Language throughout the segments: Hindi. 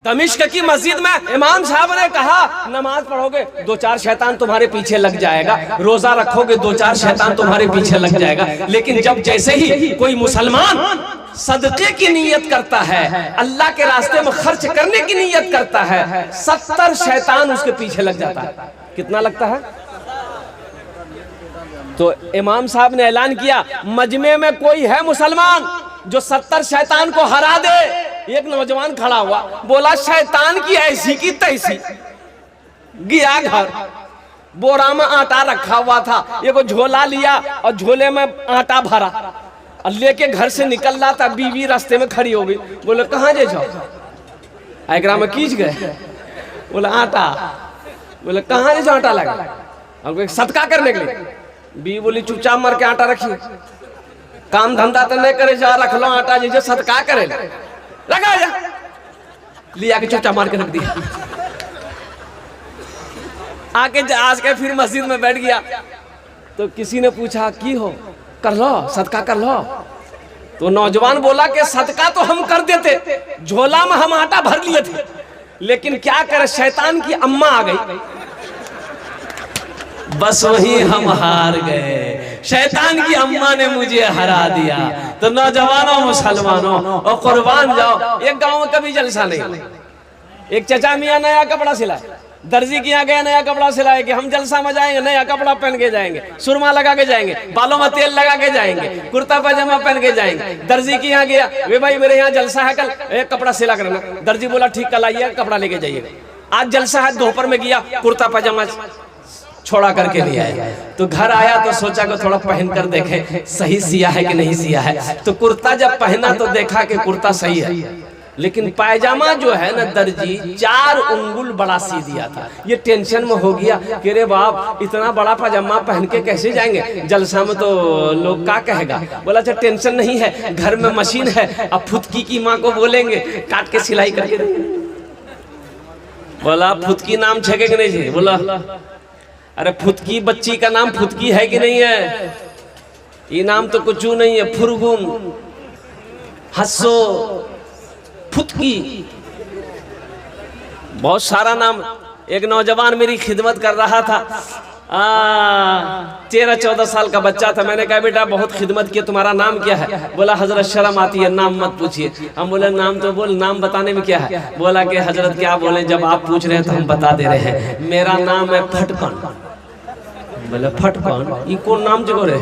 दमिश्क की मस्जिद में इमाम साहब ने कहा नमाज पढ़ोगे 2-4 शैतान तुम्हारे पीछे लग जाएगा, रोजा रखोगे 2-4 शैतान तुम्हारे पीछे लग जाएगा। लेकिन जब जैसे ही कोई मुसलमान सदके की नीयत करता है, अल्लाह के रास्ते में खर्च करने की नीयत करता है, 70 शैतान उसके पीछे लग जाता है। कितना लगता है? तो इमाम साहब ने ऐलान किया, मजमे में कोई है मुसलमान जो 70 शैतान को हरा दे? एक नौजवान खड़ा हुआ, बोला शैतान की ऐसी की तैसी। गया घर, बोरा में आटा रखा हुआ था, एक झोला लिया और झोले में आटा भरा और लेके घर से निकल रहा था। बीवी रास्ते में खड़ी हो गई, बोले कहाँ जे जाओ? आगरा में खींच गए। बोला आटा। बोले कहाँ जे जाओ आटा लगा? और सदका करने के लिए। बीवी बोली चुपचाप मर के आटा रखिए, काम धंधा तो नहीं करे, जा रख लो आटा, जैसे सदका करे लगा जा। लिया के चुपचाप मार के रख दिया। आके आज के फिर मस्जिद में बैठ गया तो किसी ने पूछा की हो, कर लो सदका कर लो। तो नौजवान बोला कि सदका तो हम कर देते, झोला में हम आटा भर लिए थे, लेकिन क्या करे शैतान की अम्मा आ गई, बस वही हम हार गए। शैतान की अम्मा ने मुझे हरा दिया। तो नौजवानों मुसलमानों और कुर्बान जाओ। एक गांव में कभी जलसा नहीं, एक चचा मियाँ नया कपड़ा सिलाए, दर्जी के यहाँ गया, नया कपड़ा सिलाए कि हम जलसा में जाएंगे, नया कपड़ा पहन के जाएंगे, सुरमा लगा के जाएंगे, बालों में तेल लगा के जाएंगे, कुर्ता पैजामा पहन के जाएंगे। दर्जी के यहाँ गया, वे भाई मेरे यहाँ जलसा है, कल एक कपड़ा सिला करना। दर्जी बोला ठीक, कल आइए कपड़ा लेके जाइए। आज जलसा है, दोपहर में गया, कुर्ता पैजामा छोड़ा करके ले आया। तो घर आया तो सोचा कि थोड़ा पहन कर देखे सही सिया है कि नहीं सिया है। तो कुर्ता जब पहना तो देखा कि कुर्ता सही है, लेकिन पायजामा जो है ना दर्जी 4 उंगुल बड़ा सी दिया था। ये टेंशन में हो गया कि रे बाप इतना बड़ा पायजामा पहन के कैसे जाएंगे जलसा में, तो लोग क्या कहेगा। बोला अच्छा टेंशन नहीं है, घर में मशीन है, अब फुदकी की माँ को बोलेंगे काट के सिलाई करके देंगे। बोला फुदकी नाम छेगे कि नहीं छे? बोला अरे फुदकी बच्ची का नाम फुदकी है कि नहीं है? ये नाम तो कुछ नहीं है, फुरगुन, हस्सो, फुदकी, बहुत सारा नाम। एक नौजवान मेरी खिदमत कर रहा था, 13-14 साल का बच्चा था। मैंने कहा बेटा बहुत खिदमत की, तुम्हारा नाम क्या है? बोला हजरत शर्म आती है, नाम मत पूछिए। हम बोले नाम तो बोल, नाम बताने में क्या है? बोला कि हजरत क्या बोले, जब आप पूछ रहे हैं तो हम बता दे रहे हैं, मेरा नाम है फटकन। बोले फटकन ये कौन नाम जो रे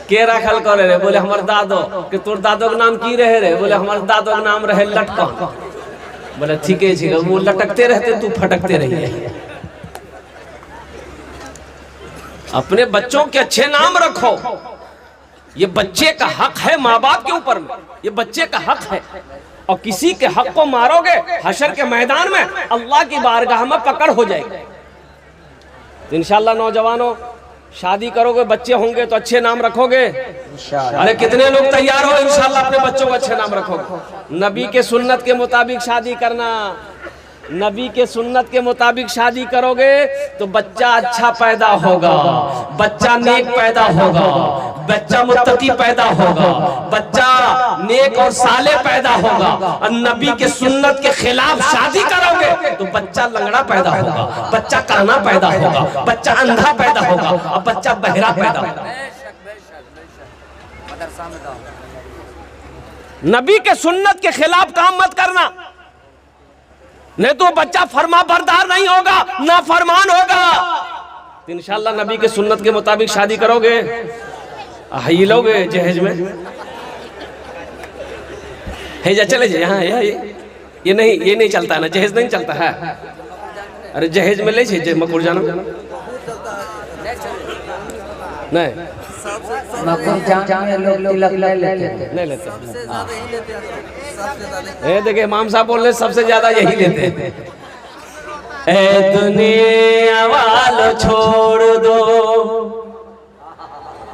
के रखल करे रे? बोले हमार दादो। कि तोर दादो के नाम की रहे रे? बोले हमार दादो के नाम रहे लटकन। बोले ठीक है, वो लटकते रहते तू फटकते रहिए। अपने बच्चों के अच्छे नाम रखो, ये बच्चे का हक है माँ बाप के ऊपर में, ये बच्चे का हक है। और किसी के हक को मारोगे हशर के मैदान में अल्लाह की बारगाह में पकड़ हो जाएगी। तो इंशाल्लाह नौजवानों शादी करोगे, बच्चे होंगे तो अच्छे नाम रखोगे। अरे कितने लोग तैयार हो इंशाल्लाह अपने बच्चों को अच्छे नाम रखोगे। नबी के सुन्नत के मुताबिक शादी करना, नबी के सुन्नत के मुताबिक शादी करोगे तो बच्चा अच्छा पैदा होगा, बच्चा नेक पैदा होगा, बच्चा मुत्तकी पैदा होगा, बच्चा नेक और साले पैदा होगा। और नबी के सुन्नत के खिलाफ शादी करोगे तो बच्चा लंगड़ा पैदा होगा, बच्चा काना पैदा होगा, बच्चा अंधा पैदा होगा और बच्चा बहरा पैदा होगा। नबी के सुन्नत के खिलाफ काम मत करना, नहीं तो बच्चा फरमा बरदार नहीं होगा, ना फरमान होगा। तो इंशाल्लाह नबी के सुन्नत के मुताबिक शादी करोगे। ही लोगे जहेज में है जा चले जाए, यहाँ ये नहीं चलता है ना, जहेज नहीं चलता है। अरे जहेज में ले जे मकुर जाना नहीं, नहीं लेते। देखिए इमाम साहब बोल रहे सबसे ज्यादा यही लेते हैं। ए दुनिया वालों छोड़ दो,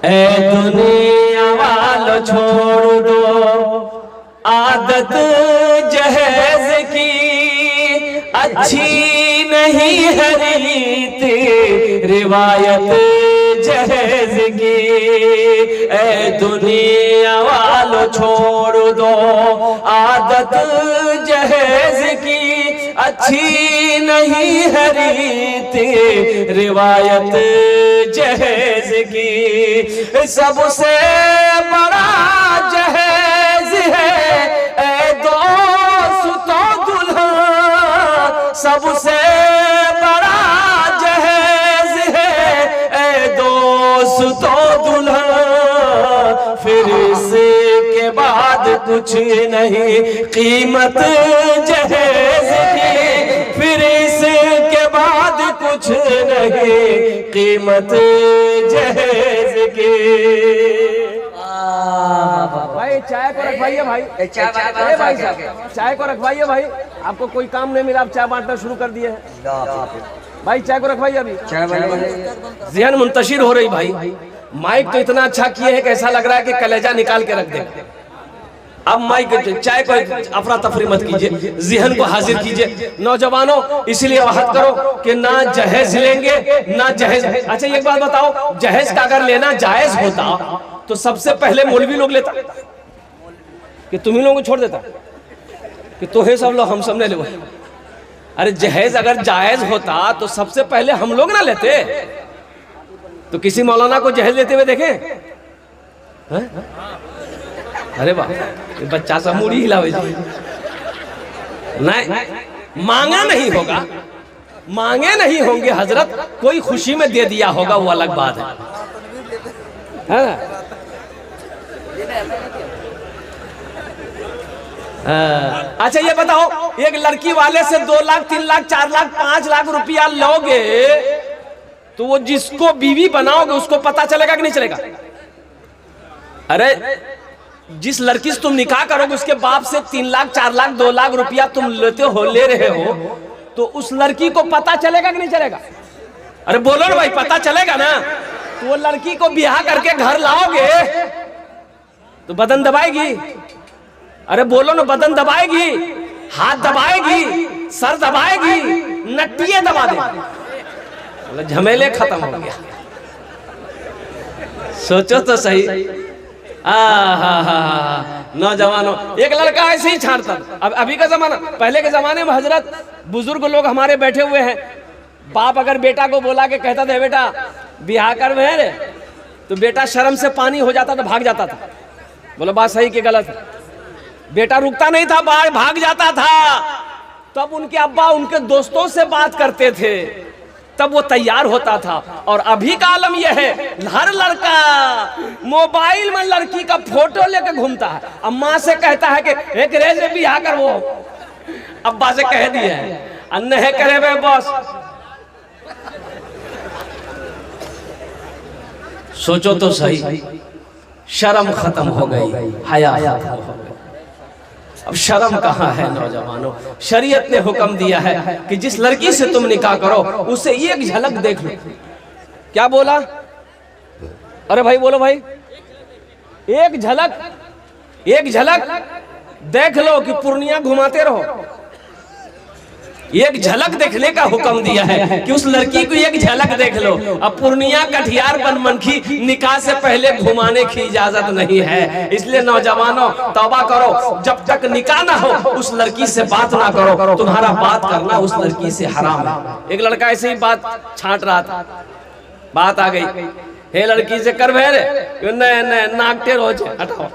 ए दुनिया वालों छोड़ दो, आदत जहेज की अच्छी नहीं है रीत, रिवायत जहेज की। ए दुनिया वालों छोड़ दो आदत जहेज की, अच्छी नहीं है रीति रिवायत जहेज की। सबसे बड़ा जहेज है ए दोस्तों दुल्हा, सबसे बड़ा जहेज है ए दोस्तों दुल्हा। फिर इसके बाद कुछ नहीं कीमत जहेज की, फिर इसके बाद कुछ नहीं कीमत जहेज की। भाई चाय को रखवाइए भाई, भाई साहब चाय को रखवाइए भाई, आपको कोई काम नहीं मिला, आप चाय बांटना शुरू कर दिए हैं भाई। चाय को रखवाइए अभी, ज़हन मुंतशिर हो रही भाई। माइक तो इतना अच्छा किए है कि ऐसा लग रहा है कि कलेजा निकाल के रख दे। अब माइक चाय को अफरा तफरी मत कीजिए, ज़हन को हाजिर कीजिए। नौजवानों इसलिए वहद करो कि ना जहेज लेंगे ना जहेज। अच्छा एक बात बताओ, जहेज का अगर लेना जायज होता तो सबसे पहले मौलवी लोग लेता कि तुम ही लोगों को छोड़ देता कि तोहे सब लोग हम सब ने ले। अरे जहेज अगर जायज होता तो सबसे पहले हम लोग ना लेते। तो किसी मौलाना को जहेज लेते हुए देखे? अरे वाह, बच्चा सा मुड़ी हिलावे नहीं, मांगा नहीं होगा, मांगे नहीं होंगे हजरत, कोई खुशी में दे दिया होगा, वो अलग बात है। अच्छा ये बताओ, एक लड़की वाले से 2 लाख 3 लाख 4 लाख 5 लाख रुपया लोगे तो वो जिसको बीवी बनाओगे उसको पता चलेगा कि नहीं चलेगा? अरे जिस लड़की से तुम निकाह करोगे उसके बाप से 3 लाख 4 लाख 2 लाख रुपया तुम ले रहे हो, तो उस लड़की को पता चलेगा कि नहीं चलेगा? अरे बोलो ना भाई, पता चलेगा ना। तो वो लड़की को ब्याह करके घर लाओगे तो बदन दबाएगी। अरे बोलो ना, बदन दबाएगी, हाथ दबाएगी, सर दबाएगी, नट्टियां दबा देगी, झमेले खत्म हो गया। सोचो तो सही। नौजवानों, एक लड़का ऐसे ही छाड़ता। अब अभी का जमाना, पहले के जमाने में हजरत बुजुर्ग लोग हमारे बैठे हुए हैं, बाप अगर बेटा को बोला के कहता था बेटा ब्याह कर रे, तो बेटा शर्म से पानी हो जाता था, भाग जाता था। बोलो बात सही कि गलत? बेटा रुकता नहीं था, भाग जाता था। तब उनके अब्बा उनके दोस्तों से बात करते थे, तब वो तैयार होता था। और अभी का आलम यह है, हर लड़का मोबाइल में लड़की का फोटो लेकर घूमता है। अम्मा से कहता है कि एक रेज में ब्याह कर, वो अब्बा से कह दिया है, अन्य है करे वे बॉस। सोचो तो सही, शर्म खत्म हो गई, हया खत्म हो गई। अब शर्म कहाँ है नौजवानों? शरीयत ने हुक्म दिया है कि जिस लड़की से तुम निकाह करो उसे एक झलक देख लो। क्या बोला? अरे भाई बोलो भाई, एक झलक देख लो कि पूर्णिया घुमाते रहो। एक झलक देखने का हुक्म दिया है कि उस लड़की को एक झलक देख लो। अब पूर्णिया, कटिहार, बनमनखी निकाह से पहले घुमाने की इजाजत नहीं है। इसलिए नौजवानों तौबा करो, जब तक निकाह ना हो उस लड़की से बात ना करो। तुम्हारा बात करना उस लड़की से हराम है। एक लड़का ऐसे ही बात छांट रहा था, बात आ गई, हे लड़की से कर भेरे नाक टेढ़ हो छे हटाओ,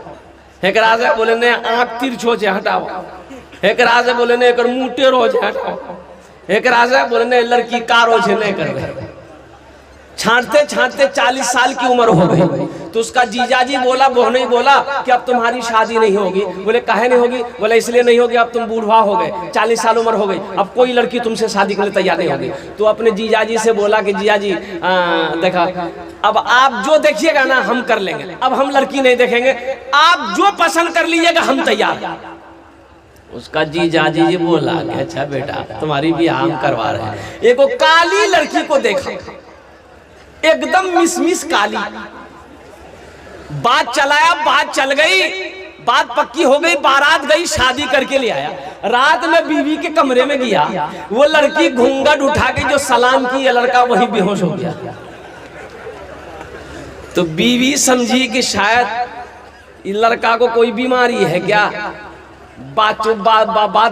एक राजा बोले ने आँख तिरछो छे हटाओ, एक राजा बोले ने एकर मुंह टेढ़ हो छे हटाओ, एक राजा बोले ने लड़की कारो छे नहीं करबे। छांटते छांटते 40 साल की उम्र हो गई तो उसका जीजाजी बोला, बहनोई बोला कि अब तुम्हारी शादी नहीं होगी। बोले काहे नहीं होगी? बोले इसलिए नहीं होगी, अब तुम बूढ़ा हो गए, 40 साल उम्र हो गई, अब कोई लड़की तुमसे शादी के लिए तैयार नहीं होगी। तो अपने जीजाजी से बोला कि जीजाजी देखा, अब आप जो देखिएगा ना हम कर लेंगे, अब हम लड़की नहीं देखेंगे, आप जो पसंद कर लीजिएगा हम तैयार। उसका जीजाजी जी बोला कि अच्छा बेटा तुम्हारी भी हम करवा रहे हैं। एक काली लड़की को देखा, एकदम मिसमिस काली, बात चलाया, बात चल गई, बात पक्की हो गई, बारात गई, शादी करके ले आया। रात में बीवी के कमरे में गया, वो लड़की घूंघट उठा के जो सलाम की, ये लड़का वही बेहोश हो गया। तो बीवी समझी कि शायद इस लड़का को कोई बीमारी है क्या, बात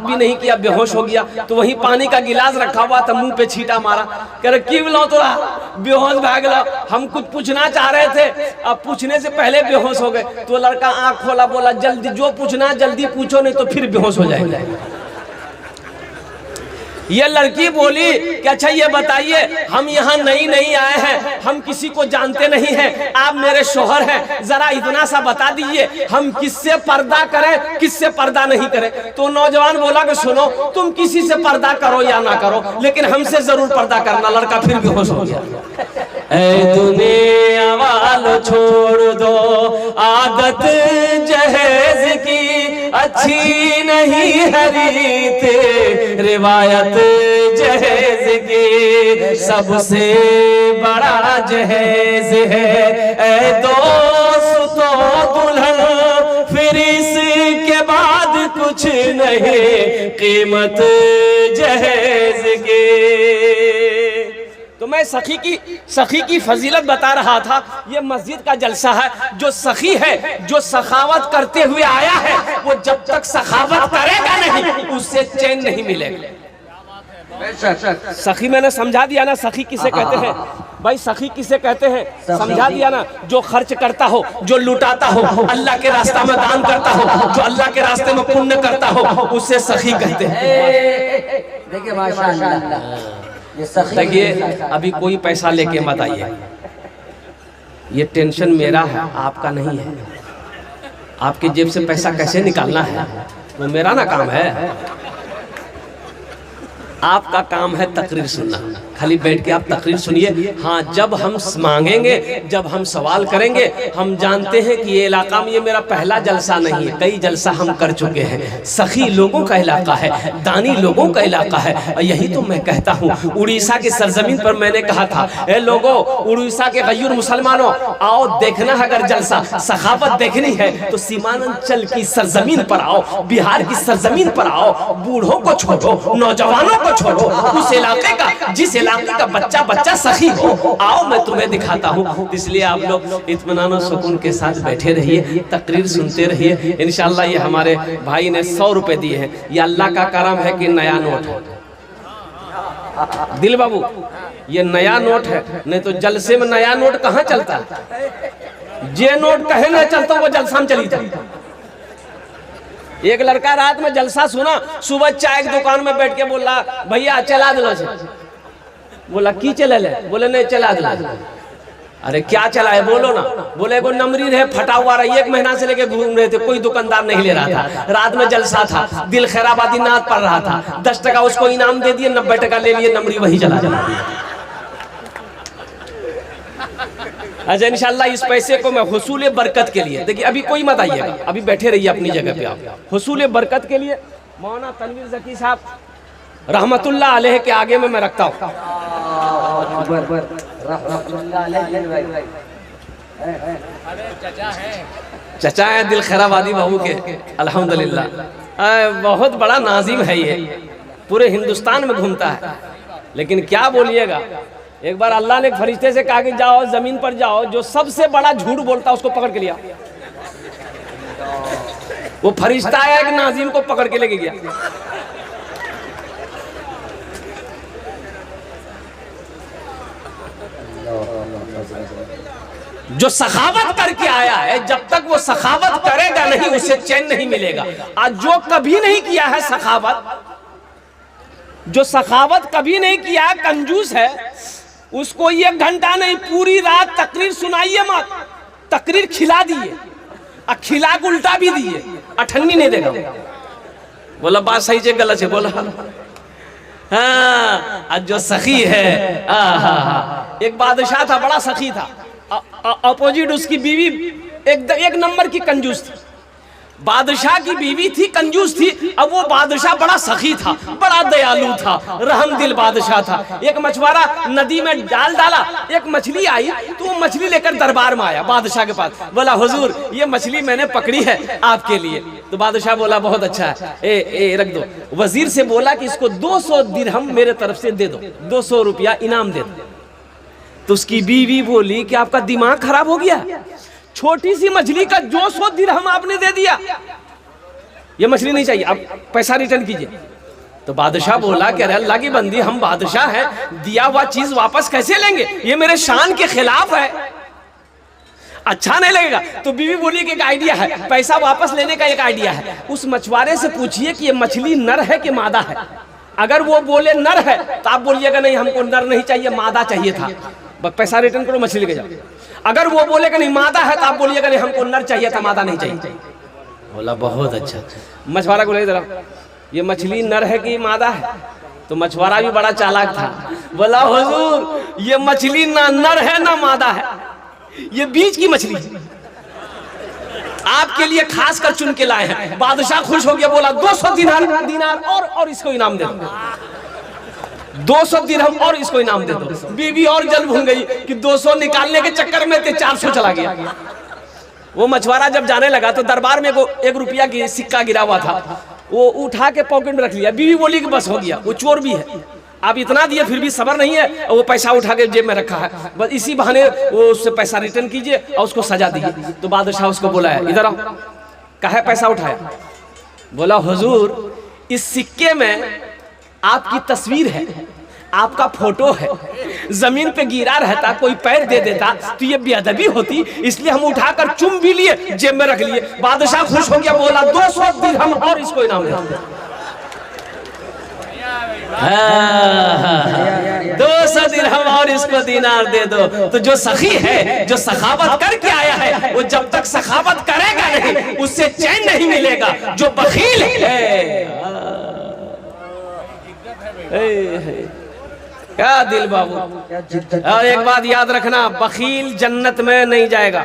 भी नहीं किया, बेहोश हो गया। तो वहीं पानी का गिलास रखा हुआ था, मुंह पे छींटा मारा, कह रहे क्यों लो तोरा बेहोश भाग लो, हम कुछ पूछना चाह रहे थे, अब पूछने से पहले बेहोश हो गए। तो लड़का आंख खोला, बोला जल्दी जो पूछना जल्दी पूछो, नहीं तो फिर बेहोश हो जाएगा। ये लड़की बोली कि अच्छा ये बताइए, हम यहाँ नई आए हैं, हम किसी को जानते नहीं हैं, आप मेरे शोहर हैं, जरा इतना सा बता दीजिए हम किससे पर्दा करें किससे पर्दा नहीं करें। तो नौजवान बोला कि सुनो, तुम किसी से पर्दा करो या ना करो, लेकिन हमसे जरूर पर्दा करना। लड़का फिर बेहोश हो गया। ऐ दुनिया वालों छोड़ दो आदत जहेज की, अच्छी नहीं है रीत रिवायत जहेज की, सबसे बड़ा जहेज है ऐ दोस्तों दुल्हन, फिर इसके बाद कुछ नहीं कीमत जहेज की। तो मैं सखी की फजीलत बता रहा था। ये मस्जिद का जलसा है। जो सखी है, जो सखावत करते हुए आया है, वो जब तक सखावत करेगा नहीं उससे चैन नहीं मिलेगा। सखी मैंने समझा दिया ना, सखी किसे कहते हैं भाई, सखी किसे कहते हैं समझा दिया ना। जो खर्च करता हो, जो लुटाता हो, अल्लाह के रास्ते में दान करता हो, जो अल्लाह के रास्ते में पुण्य करता हो, उसे सखी कहते हैं। देखिए माशाअल्लाह, देखिए अभी कोई पैसा लेके मत आइए, ये टेंशन मेरा है, आपका नहीं है। आपके जेब से पैसा कैसे निकालना है वो मेरा ना काम है। आपका काम है तकरीर सुनना, खाली बैठ के आप तकरीर सुनिए। हाँ, जब हम मांगेंगे, जब हम सवाल करेंगे, हम जानते हैं कि ये इलाका में ये मेरा पहला जलसा नहीं है, कई जलसा हम कर चुके हैं। सखी लोगों का इलाका है, दानी लोगों का इलाका है। और यही तो मैं कहता हूँ, उड़ीसा की सरजमीन पर मैंने कहा था, ए लोगों, उड़ीसा के गयूर मुसलमानों, आओ देखना है अगर जलसा सखावत देखनी है तो सीमांचल की सरजमीन पर आओ, बिहार की सरजमीन पर आओ। बूढ़ों को छोड़ो, नौजवानों को छोड़ो, उस इलाके का, जिस इलाके का बच्चा सखी हो, आओ मैं तुम्हें दिखाता हूँ। इसलिए आप लोग इत्मीनान और सुकून के साथ बैठे रहिए, तकरीर सुनते रहिए। इंशाल्लाह ये हमारे भाई ने 100 रुपए दिए हैं, ये अल्लाह का करम है कि नया नोट है। दिल बाबू, ये नया नोट है, नहीं तो जलसे में नया नोट कहाँ चलता है। जे नोट कहे ना चलता वो जलसा में चली जाता। एक लड़का रात में जलसा सुना, सुबह चाय की दुकान में बैठ के बोला भैया चला दिलो से। बोला की चले ले? बोले नहीं चला दिलो। अरे क्या चला है बोलो ना। बोले को नमरी रहे फटा हुआ रहा, 1 महीना से लेके घूम रहे थे, कोई दुकानदार नहीं ले रहा था। रात में जलसा था, दिल खैराबादी नात पड़ रहा था, 10 टका उसको इनाम दे दिए, 90 टका ले लिए, नमरी वही चला। अच्छा इंशाल्लाह इस पैसे को मैं हुसूल बरकत के लिए, देखिए अभी कोई मत आइएगा, अभी बैठे रहिए अपनी जगह पे। आप हुसूल बरकत के लिए मौलाना तनवीर ज़की साहब रहमतुल्लाह अलैह के आगे में मैं रखता हूँ। चचा है दिल खैराबादी बाबू के, अल्हम्दुलिल्लाह बहुत बड़ा नाजिम है, ये पूरे हिंदुस्तान में घूमता है। लेकिन क्या बोलिएगा, एक बार अल्लाह ने एक फरिश्ते से कहा कि जाओ जमीन पर जाओ, जो सबसे बड़ा झूठ बोलता है उसको पकड़ के लिया। वो फरिश्ता आया एक नाजिम को पकड़ के लेके गया। जो सखावत करके आया है, जब तक वो सखावत करेगा नहीं उसे चैन नहीं मिलेगा। आज जो कभी नहीं किया है सखावत, जो सखावत कभी नहीं किया है, कंजूस है, उसको 1 घंटा नहीं पूरी रात तकरीर सुनाइए मत। तकरीर खिला दिए, खिला के उल्टा भी दिए, अठन्नी नहीं देगा। बोला बात सही से गलत है, बोला हाँ। आज जो सखी है, एक बादशाह था, बड़ा सखी था, अपोजिट उसकी बीवी एक नंबर की कंजूस थी। बादशाह की बीवी थी, कंजूस थी, अब वो बादशाह बड़ा सखी था, बड़ा दयालु था, रहम दिल बादशाह था। एक मछुआरा नदी में जाल डाला, एक मछली आई, तो वो मछली लेकर दरबार में आया बादशाह के पास। बोला हुजूर ये मछली मैंने पकड़ी है आपके लिए। तो बादशाह बोला बहुत अच्छा है, ए रख दो। वजीर से बोला कि इसको 200 दिरहम मेरे तरफ से दे दो, 200 रुपया इनाम दे दो। तो उसकी बीवी बोली कि आपका दिमाग खराब हो गया, छोटी सी मछली का 200 दिरहम आपने दे दिया, ये मछली नहीं चाहिए, आप पैसा रिटर्न कीजिए। तो बादशाह बोला कि अरे अल्लाह की बंदी, हम बादशाह हैं, दिया हुआ चीज वापस कैसे लेंगे, ये मेरे शान के खिलाफ है, अच्छा नहीं लगेगा। तो बीवी बोली कि एक आइडिया है, पैसा वापस लेने का एक आइडिया है, उस मछुआरे से पूछिए कि ये मछली नर है कि मादा है। अगर वो बोले नर है तो आप बोलिएगा नहीं हमको नर नहीं चाहिए, मादा चाहिए था, बस पैसा रिटर्न करो, मछली लेके जाओ। अगर वो बोलेगा नहीं मादा है तो आप बोलिएगा नहीं हमको नर चाहिए था, मादा नहीं चाहिए। बोला बहुत अच्छा। मछुआरा को ले जरा, ये मछली नर है कि मादा है? तो मछुआरा भी बड़ा चालाक था, बोला हुजूर ये मछली ना नर है ना मादा है, ये बीच की मछली आपके लिए खास कर चुन के लाए हैं। बादशाह खुश हो गया, बोला 200 दिनार और इसको इनाम दे दो, 200 दिरहम और इसको इनाम दे दो। बीवी और जल भूल गई कि 200 निकालने के चक्कर में 400 चला गया। वो मछुआरा जब जाने लगा तो दरबार में 1 रुपया की सिक्का गिरा हुआ था, वो उठा के पॉकेट में रख लिया। बीवी बोली कि बस हो गया, वो चोर भी है, आप इतना दिए फिर भी सबर नहीं है, और वो पैसा उठा के जेब में रखा है, बस इसी बहाने वो उससे पैसा रिटर्न कीजिए और उसको सजा दीजिए। तो बादशाह उसको बोला है इधर आओ, कहे पैसा उठाया? बोला हुजूर इस सिक्के में आपकी तस्वीर है, आपका फोटो है, जमीन पे गिरा रहता, कोई पैर दे देता तो ये बेअदबी होती, इसलिए हम उठाकर चुम भी लिए, जेब में रख लिए। बादशाह खुश हो गया, बोला 200 दिरहम और इसको इनाम दे। 200 दिरहम और इसको दिनार दे दो। तो जो सखी है, जो सखावत करके आया है, वो जब तक सखावत करेगा नहीं उससे चैन नहीं मिलेगा। जो बखील है, क्या दिल बाबू। और एक बात याद रखना, बखील जन्नत में नहीं जाएगा,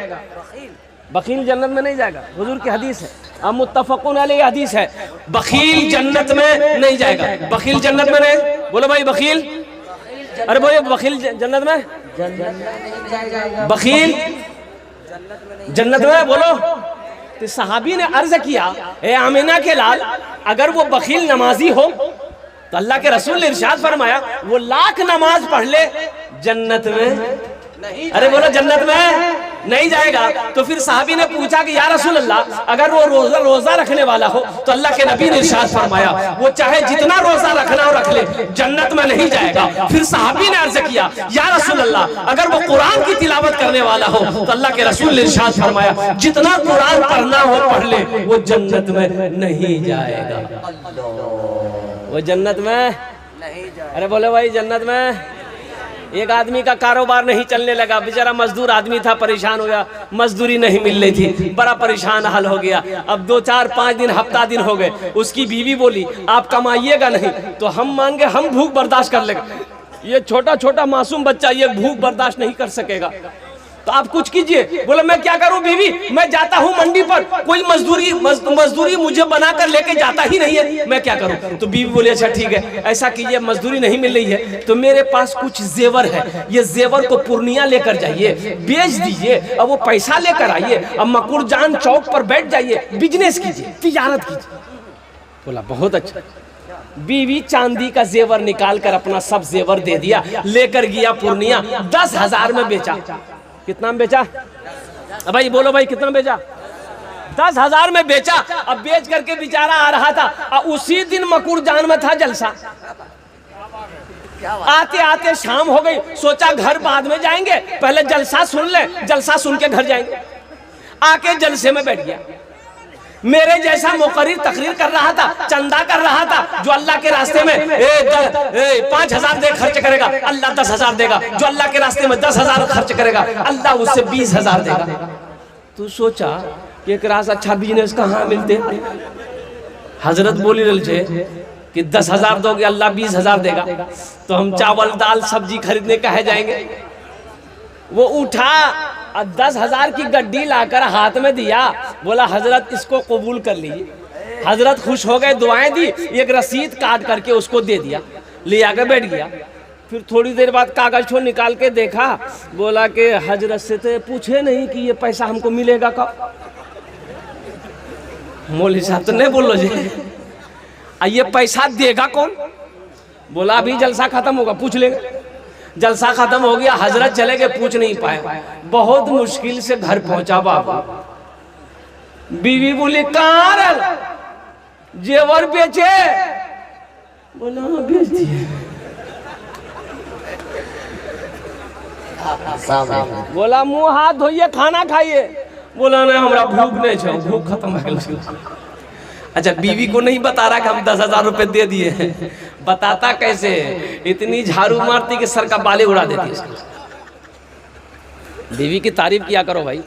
बखील जन्नत में नहीं जाएगा। हुजूर की हदीस है, मुत्तफकुन अलैहि हदीस है, बखील जन्नत में नहीं जाएगा। बखील जन्नत में नहीं, बोलो भाई बखील, अरे बोलो बखील जन्नत में, बखील जन्नत में बोलो। तो सहाबी ने अर्ज किया, ए आमिना के लाल, अगर वो बखील नमाजी हो तो अल्लाह के रसूल ने इरशाद फरमाया वो लाख नमाज पढ़ ले जन्नत में नहीं, अरे बोलो जन्नत में नहीं जाएगा। तो फिर साहबी ने पूछा कि या रसूल अल्लाह, अगर वो रोजा रखने वाला हो तो अल्लाह के नबी ने इरशाद फरमाया वो चाहे जितना रोजा रखना हो रख ले, जन्नत में नहीं जाएगा। फिर साहबी ने अर्ज किया या रसूल अल्लाह, अगर वो कुरान की तिलावत करने वाला हो तो अल्लाह के रसूल ने इरशाद फरमाया जितना कुरान पढ़ना हो पढ़ ले, वो जन्नत में नहीं जाएगा, वो जन्नत में नहीं जाएगा। अरे बोले भाई जन्नत में। एक आदमी का कारोबार नहीं चलने लगा, बेचारा मजदूर आदमी था, परेशान हो गया, मजदूरी नहीं मिल रही थी, बड़ा परेशान हाल हो गया। अब 2 4 5 दिन हफ्ता दिन हो गए, उसकी बीवी बोली आप कमाइएगा नहीं तो हम मांगे, हम भूख बर्दाश्त कर लेगा। ये छोटा छोटा मासूम बच्चा ये भूख बर्दाश्त नहीं कर सकेगा, तो आप कुछ कीजिए। बोले मैं क्या करूं बीवी, मैं जाता हूं मंडी पर, कोई मजदूरी मुझे बनाकर लेके जाता ही नहीं है, मैं क्या करूं। तो बीवी बोली अच्छा ठीक है, ऐसा कीजिए, मजदूरी नहीं मिल रही है तो मेरे पास कुछ जेवर है, ये जेवर को पूर्णिया लेकर जाइए, बेच दीजिए, अब वो पैसा लेकर आइए, अब मकुरजान चौक पर बैठ जाइए, बिजनेस कीजिए, तिजारत कीजिए। बोला बहुत अच्छा। बीवी चांदी का जेवर निकाल कर अपना सब जेवर दे दिया, लेकर गया पूर्णिया, 10,000 में बेचा। कितना में बेचा? अब भाई बोलो भाई कितना बेचा? 10,000 में बेचा। अब बेच करके बेचारा आ रहा था, और उसी दिन मकुरजान में था जलसा। आते आते शाम हो गई, सोचा घर बाद में जाएंगे, पहले जलसा सुन ले, जलसा सुन के घर जाएंगे। आके जलसे में बैठ गया, मेरे जैसा मुकर्रिर तकरीर कर रहा था, चंदा कर रहा था, जो अल्लाह के रास्ते में 5,000 दे खर्च करेगा अल्लाह 10,000 देगा, जो अल्लाह के रास्ते में 10,000 खर्च करेगा अल्लाह उससे 20,000 देगा। तो सोचा कि एक रास अच्छा बिजनेस कहाँ मिलते। हजरत बोली रल छे कि 10,000 दोगे अल्लाह 20,000 देगा, तो हम चावल दाल सब्जी खरीदने कहे जाएंगे। वो उठा और 10,000 की गड्डी लाकर हाथ में दिया, बोला हजरत इसको कबूल कर लीजिए। हजरत खुश हो गए, दुआएं दी, एक रसीद काट करके उसको दे दिया, ले आकर बैठ गया। फिर थोड़ी देर बाद कागज को निकाल के देखा, बोला कि हजरत से तो पूछे नहीं कि ये पैसा हमको मिलेगा कब। मौलवी साहब तो नहीं बोलो जी, ये पैसा देगा कौन? बोला अभी जलसा खत्म होगा पूछ लेंगे। जलसा खत्म हो गया, हजरत चले गए, पूछ नहीं पाए। बहुत मुश्किल से घर पहुंचा बाबू। बीवी बोली कहाँ रहा, जेवर बेचे? बोला हाँ बेच दिए। बोला मुंह हाथ धोइए, खाना खाइए। बोला नहीं हमरा भूख नहीं छो, भूख खत्म हो गई। अच्छा, बीवी को नहीं बता रहा कि हम 10,000 रुपए दे दिए हैं, बताता कैसे? इतनी झाड़ू मारती कि सर का बाले उड़ा देती है। बीवी की तारीफ किया करो भाई।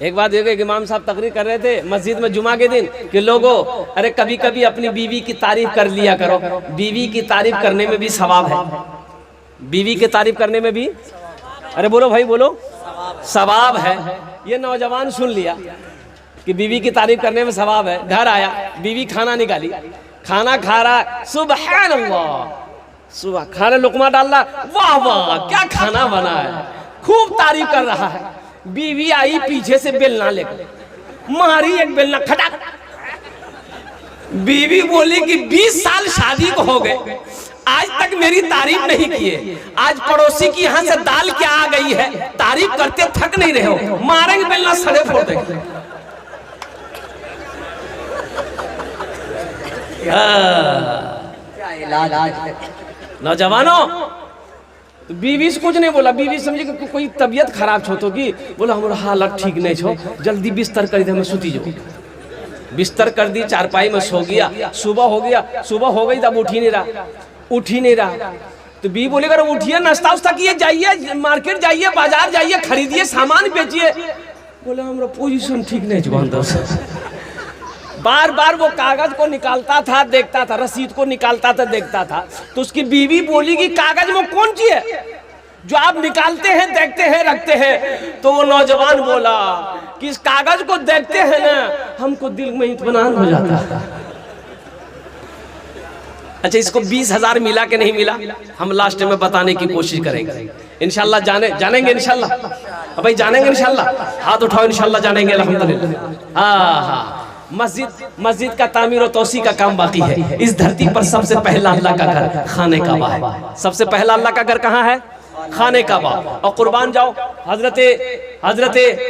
एक बात देखो, एक इमाम साहब तकरीर कर रहे थे मस्जिद में जुमा के दिन कि लोगों, अरे कभी कभी अपनी बीवी की तारीफ कर लिया करो। बीवी की तारीफ करने में भी सवाब है। बीवी की तारीफ करने में भी, अरे बोलो भाई बोलो, सवाब है। ये नौजवान सुन लिया कि बीवी की तारीफ करने में सवाब है। घर आया, बीवी खाना निकाली, खाना खा रहा, सुबहान अल्लाह, सुबह खाने लुकमा डाल रहा, वाह वाह क्या खाना बना है, खूब तारीफ कर रहा है। बीवी आई पीछे से बेलना लेकर, मारी एक बेलना खटाक। बीवी बोली कि 20 साल शादी को हो गए, आज तक मेरी तारीफ नहीं किए। आज पड़ोसी की यहाँ से दाल क्या आ गई है, तारीफ करते थक नहीं रहे हो, मारेंगे बेलना सड़े फोड़ देंगे। नौजवानों, तो बीवी से कुछ नहीं बोला। बीवी समझे कि कोई तबीयत खराब छो तो की, बोला हमारा हालत ठीक नहीं छो, जल्दी बिस्तर कर दे, हमें सुती जो। बिस्तर कर दी, चारपाई में सो गया। सुबह हो गया, सुबह हो गई तब उठ ही नहीं रहा, उठ ही नहीं रहा। तो बीवी बोले अगर उठिए, नाश्ता उस्ता किए, जाइए मार्केट जाइए, बाजार जाइए, खरीदिए, सामान बेचिए। बोले हमारा पोजीशन ठीक नहीं छो। बार बार वो कागज को निकालता था, देखता था, रसीद को निकालता था, देखता था। तो उसकी बीवी बोली कि कागज में कौन चीज है जो आप निकालते हैं, देखते हैं, रखते हैं? तो वो नौजवान बोला कि इस कागज को देखते हैं ना, हमको दिल में इत्मीनान हो जाता है। अच्छा, इसको 20,000 मिला कि नहीं मिला, हम लास्ट में बताने की कोशिश करेंगे इंशाल्लाह। जानेंगे इंशाल्लाह भाई, जानेंगे इंशाल्लाह। हाथ उठाओ, इंशाल्लाह जानेंगे अल्हम्दुलिल्लाह। हाँ हाँ, मस्जिद का तामीर और तोसी का काम बाकी है। इस धरती पर सबसे पहला अल्लाह का घर खाने काबा है। सबसे पहला अल्लाह का घर कहाँ है? खाने काबा। और कुर्बान जाओ, हजरत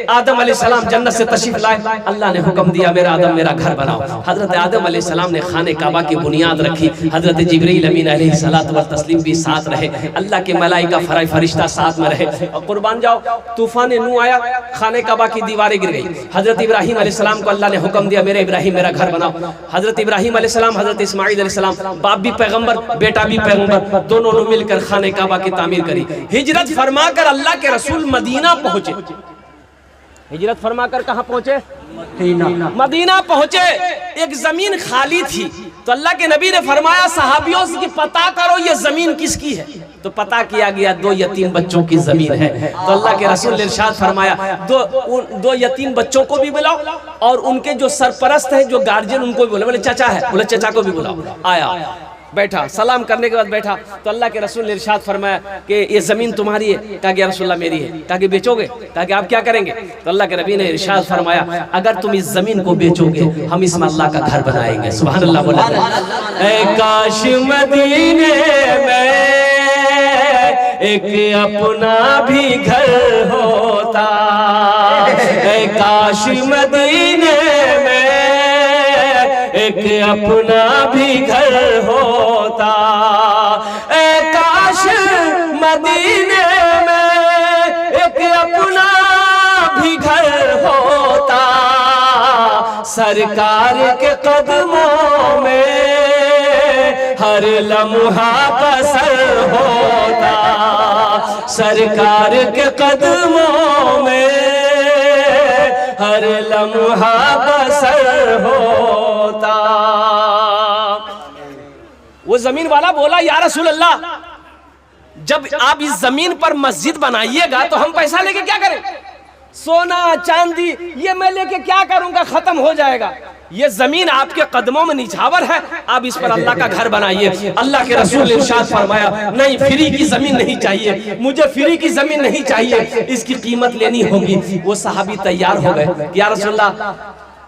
आदम अलैहिस्सलाम जन्नत से तशरीफ लाए, अल्लाह ने हुक्म दिया मेरा आदम मेरा घर बनाओ। हजरत आदम अलैहिस्सलाम ने खाने काबा की बुनियाद रखी। हजरत जिब्रील अमीन अलैहिस्सलातु व तस्लीम भी साथ रहे, अल्लाह के मलाइका फरिश्ता साथ में रहे। और कुर्बान जाओ, तूफान नूह आया, खाने काबा की दीवारें गिर गई। हजरत इब्राहिम अलैहिस्सलाम को अल्लाह ने हुक्म दिया मेरे इब्राहिम मेरा घर बनाओ। हजरत इब्राहिम अलैहिस्सलाम, हजरत इस्माइल अलैहिस्सलाम, बाप भी पैगंबर बेटा भी पैगंबर, दोनों ने मिलकर खाने काबा की तामीर करी। हिजरत फरमाकर अल्लाह के रसूल मदीना पहुंचे। हिजरत फरमाकर कहां पहुंचे? मदीना पहुंचे। एक जमीन खाली थी, तो अल्लाह के नबी ने फरमाया सहाबियों से कि पता करो ये जमीन किसकी है। तो पता किया गया 2 यतीम बच्चों की जमीन है। तो अल्लाह के रसूल ने इरशाद फरमाया दो यतीम बच्चों को भी बुलाओ, और उनके जो सरपरस्त है, जो गार्जियन, उनको भी बुलाओ। बोले चचा है, बोले चचा को भी बुलाओ। आया, बैठा, सलाम करने के बाद बैठा। तो अल्लाह के रसूल ने इरशाद फरमाया कि ये ज़मीन तुम्हारी है। कहा कि या रसूलल्लाह मेरी है। कहा कि बेचोगे? कहा कि आप क्या करेंगे? तो अल्लाह के नबी ने इरशाद फरमाया अगर तुम इस ज़मीन को बेचोगे, हम इसमें अल्लाह का घर बनाएंगे। सुभान अल्लाह। बोला काश मदीने में एक अपना भी घर होता, काश मदीने में एक अपना भी घर होता, काश मदीने में एक अपना भी घर होता, सरकार के कदमों में हर लम्हा बसर होता, सरकार के कदमों में हर लम्हा बसर होता। वो जमीन वाला बोला या रसूल अल्लाह, जब आप इस जमीन पर मस्जिद बनाइएगा तो हम पैसा लेके क्या करें? सोना चांदी ये मैं लेके क्या करूंगा, खत्म हो जाएगा। ये जमीन आपके कदमों में निछावर है, आप इस पर अल्लाह का घर बनाइए। अल्लाह के रसूल ने इरशाद फरमाया नहीं, फ्री की जमीन नहीं चाहिए मुझे, फ्री की जमीन नहीं चाहिए, इसकी कीमत लेनी होगी। वो सहाबी तैयार हो गए, या रसूलल्लाह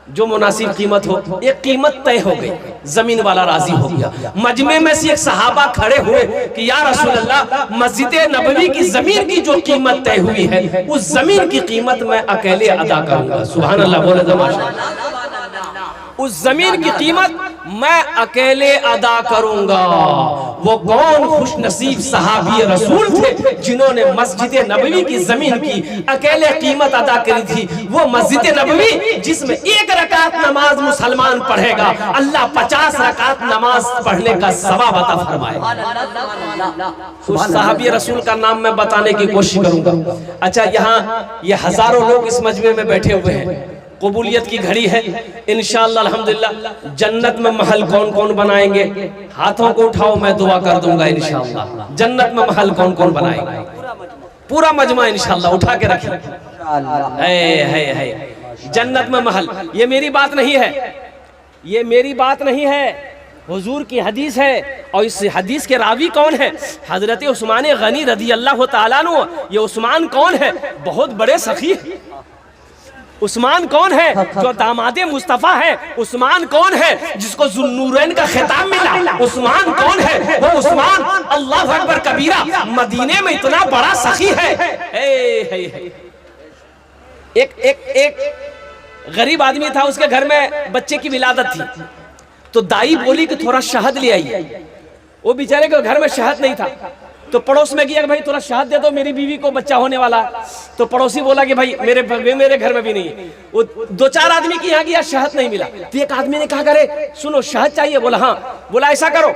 जो मुनासिब कीमत हो। एक कीमत तय हो गई, जमीन वाला राजी हो गया। मजमे में से एक सहाबा खड़े हुए कि या रसूल अल्लाह, मस्जिद नबवी की जमीन की जो कीमत तय हुई है, उस जमीन की कीमत मैं अकेले अदा करूंगा। सुभान अल्लाह, बोले तो माशाअल्लाह। उस जमीन की कीमत मैं अकेले अदा करूंगा। वो कौन खुश नसीब सहाबी रसूल थे जिन्होंने मस्जिद नबवी की जमीन की अकेले कीमत अदा करी थी। वो मस्जिद नबवी जिसमें एक रकात नमाज मुसलमान पढ़ेगा, अल्लाह 50 रकात नमाज पढ़ने का सवाब अता फरमाए। उस सहाबी रसूल का नाम मैं बताने की कोशिश करूंगा। अच्छा, यहाँ ये हजारों लोग इस मजमे में बैठे हुए हैं, कबूलियत की घड़ी है। इंशाअल्लाह अल्हम्दुलिल्लाह जन्नत में महल कौन कौन बनाएंगे, हाथों को उठाओ, मैं दुआ कर दूंगा इंशाअल्लाह। जन्नत में महल कौन कौन बनाएंगे, पूरा मजमा इंशाअल्लाह उठा के रखिए। है जन्नत में महल। ये मेरी बात नहीं है, ये मेरी बात नहीं है, हुजूर की हदीस है। और इस हदीस के रावी कौन है? हजरत उस्मान गनी रदी अल्लाह तआला अन्हु। ये उस्मान कौन है? बहुत बड़े सखी। उस्मान कौन है? जो दामादे मुस्तफा है। उस्मान कौन है? जिसको जुन्नूरैन का खिताब मिला। उस्मान कौन है? वो उस्मान अल्लाह अकबर कबीरा, मदीने में इतना बड़ा सखी है। एक गरीब आदमी था, उसके घर में बच्चे की विलादत थी, तो दाई बोली कि थोड़ा शहद ले आई। वो बेचारे के घर में शहद नहीं था, तो पड़ोस में गया कि भाई थोड़ा शहद दे दो, मेरी बीवी को बच्चा होने वाला है। तो पड़ोसी बोला कि भाई मेरे घर में भी नहीं है। वो 2-4 आदमी के यहाँ गया, शहद नहीं मिला। तो एक आदमी ने कहा, करे सुनो शहद चाहिए? बोला हाँ। बोला ऐसा करो,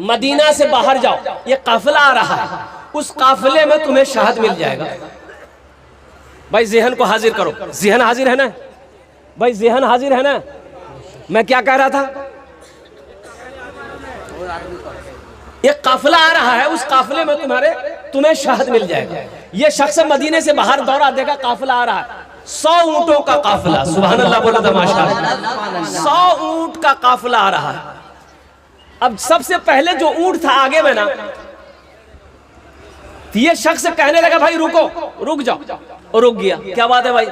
मदीना से बाहर जाओ, ये काफिला आ रहा है, उस काफिले में तुम्हें शहद मिल जाएगा। भाई ज़हन को हाजिर करो, ज़हन हाजिर है ना भाई, ज़हन हाजिर है ना। मैं क्या कह रहा था? एक काफिला आ रहा है, उस काफिले में तुम्हें शहद मिल जाएगा। ये शख्स मदीने से बाहर दौड़ा, देखा काफिला आ रहा है, 100 ऊंटों का काफिला। सुभान अल्लाह, बोला था माशाअल्लाह। 100 ऊंट का काफिला आ रहा है। अब सबसे पहले जो ऊंट था आगे में ना, ये शख्स कहने लगा भाई रुको, रुक जाओ, और रुक गया। क्या बात है भाई?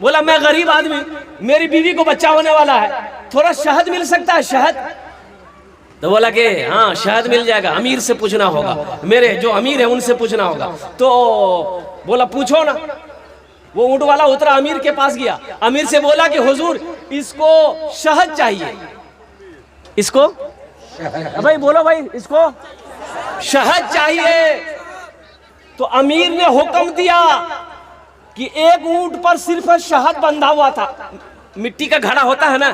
बोला मैं गरीब आदमी, मेरी बीवी को बच्चा होने वाला है, थोड़ा शहद मिल सकता है? शहद? तो बोला कि हाँ शहद मिल जाएगा, अमीर से पूछना होगा, मेरे जो अमीर है उनसे पूछना होगा। तो बोला पूछो ना। वो ऊंट वाला उतरा, अमीर के पास गया, अमीर से बोला कि हुजूर इसको शहद चाहिए। इसको भाई बोलो भाई, इसको शहद चाहिए। तो अमीर ने हुक्म दिया कि एक ऊंट पर सिर्फ शहद बंधा हुआ था। मिट्टी का घड़ा होता है ना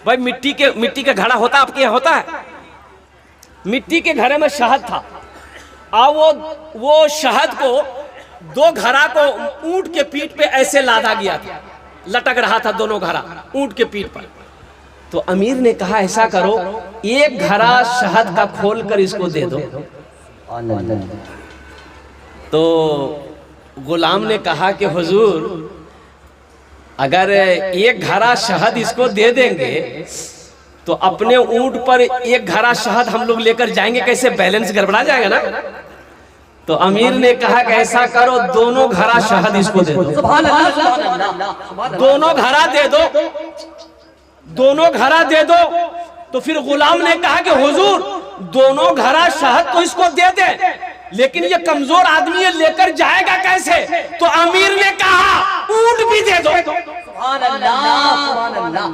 भाई, मिट्टी का घड़ा होता है, आपके यहाँ होता है? मिट्टी के घड़े में शहद था, और वो शहद को 2 घड़ा को ऊंट के पीठ पे ऐसे लादा गया था, लटक रहा था दोनों घड़ा ऊंट के पीठ पर। तो अमीर ने कहा ऐसा करो, एक घड़ा शहद का खोल कर इसको दे दो। तो गुलाम ने कहा कि हुजूर अगर एक घड़ा शहद इसको दे देंगे तो अपने ऊंट पर एक घड़ा शहद हम लोग लेकर जाएंगे, कैसे? बैलेंस गड़बड़ा जाएगा ना। तो अमीर ने कहा कि ऐसा करो, दोनों घड़ा शहद इसको दे दो। दोनों घड़ा दे दो, दोनों घड़ा दे दो। तो फिर गुलाम ने कहा कि हुजूर दोनों घड़ा शहद तो इसको दे दे, लेकिन ये कमजोर आदमी ये लेकर जाएगा कैसे? तो अमीर ने कहा ऊंट भी दे दो,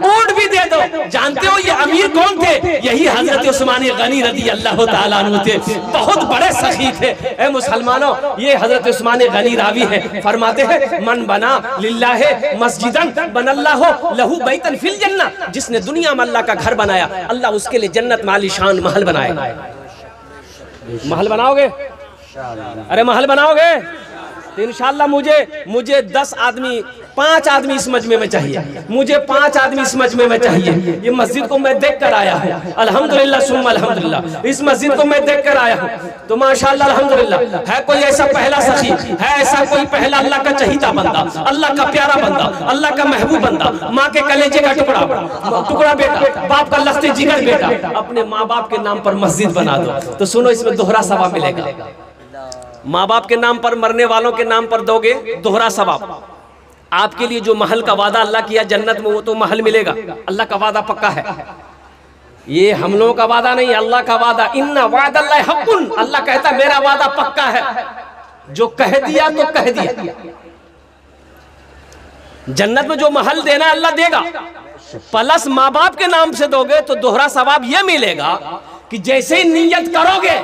ऊंट भी दे दो। जानते हो ये अमीर कौन थे? यही हजरत उस्मान गनी रदी अल्लाह तआला अन्हु थे, बहुत बड़े सखी थे। ए मुसलमानों, ये हजरत उस्मान गनी रावी है, फरमाते हैं मन बना लिल्लाह मस्जिदन बनल्लाहु लहू बैतन फिल जन्नह। जिसने दुनिया में अल्लाह का घर बनाया, अल्लाह उसके लिए जन्नत में आलीशान महल बनाएगा। महल बनाओगे? अरे महल बनाओगे तो इंशाअल्लाह मुझे 10 आदमी 5 आदमी इस मजमे में चाहिए, मुझे 5 आदमी इस मजमे में चाहिए। ये मस्जिद को मैं देख कर आया हूँ, अल्हम्दुलिल्लाह सुम्मा अल्हम्दुलिल्लाह। इस मस्जिद को मैं देख कर आया हूँ, तो माशाअल्लाह अल्हम्दुलिल्लाह। है कोई ऐसा पहला सखी, है ऐसा कोई पहला अल्लाह का चहीता बंदा, अल्लाह का प्यारा बंदा, अल्लाह का महबूब बंदा, माँ के कलेजे का टुकड़ा बेटा, बाप का लख्ते जिगर बेटा, अपने माँ बाप के नाम पर मस्जिद बना दो। तो सुनो, इसमें दोहरा सवाब मिलेगा। माँ बाप के नाम पर, मरने वालों के नाम पर दोगे दोहरा सवाब। आपके लिए जो महल का वादा अल्लाह किया जन्नत में, वो तो महल मिलेगा, अल्लाह का वादा पक्का है। ये हम लोगों का वादा नहीं, अल्लाह का वादा। इन्ना वादल्लाहि हक़्क़ुन, अल्लाह कहता मेरा वादा पक्का है, जो कह दिया तो कह दिया। जन्नत में जो महल देना अल्लाह देगा, प्लस माँ बाप के नाम से दोगे तो दोहरा सवाब ये मिलेगा कि जैसे ही नियत करोगे